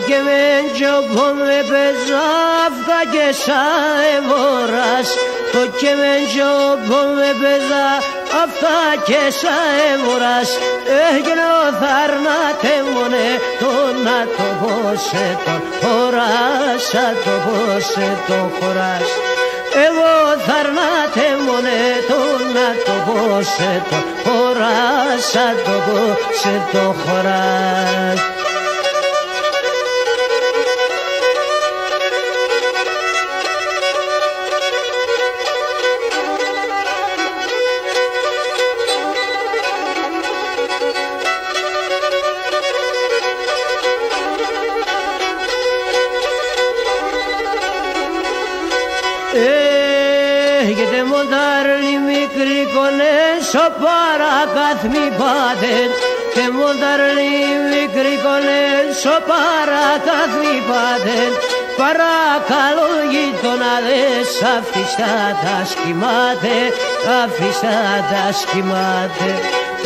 και με τζοπό με πεζάφκα και σαν εβοράς. Το και με τζοπό με πεζάφκα και σαν εβοράς. Έγινε ο θαρνάτε μόνε το να το πόσε το χωράς. Το πόσε το χωράς. Εγώ θαρνάτε μόνε το να το πόσε το χωράς. Το πόσε το χωράς. Έχετε μοντάρλι μικρή κονές ο παρακάθμι πάτε. Και μοντάρλι μικρή κονές ο παρακάθμι πάτε. Παρακαλώ γείτοναδες αφήστε τα σκημάτε. Αφήστε τα σκημάτε.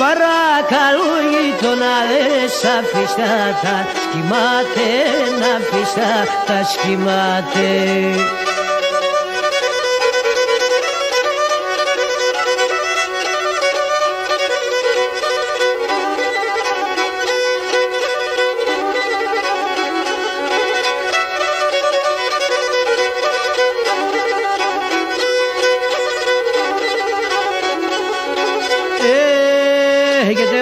Παρακαλώ γείτοναδες αφήστε τα σκημάτε. Αφήστε τα σκημάτε. Έχετε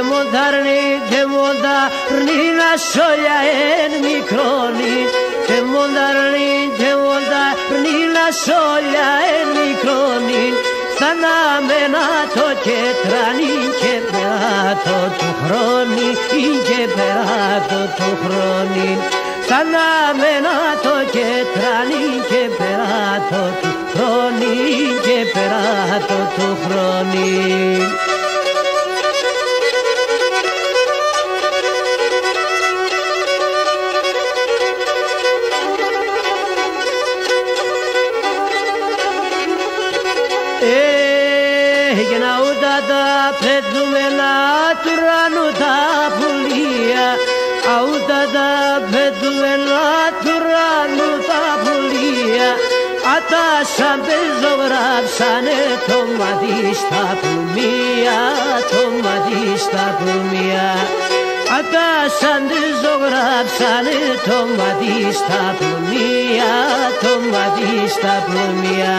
μοντάρνη να σόλια εν μικρόνι. Τε μοντάρνη να σόλια εν μικρόνι. Θα να μένα το κετράνι και περάτο του χρόνι. Και περάτο του χρόνι. Θα να μένα το κετράνι και περάτο του χρόνι. Και περάτο του χρόνι. Έγινα ούτε τα πετούμενα του ουρανού τα πουλία. Ούτε τα πετούμενα του ουρανού τα πουλία. Ατα σαν πεζογράψανε το μάτι στα πλουμία. Το μάτι στα πλουμία. Ατα σαν πεζογράψανε το μάτι στα πλουμία. Το μάτι στα πλουμία.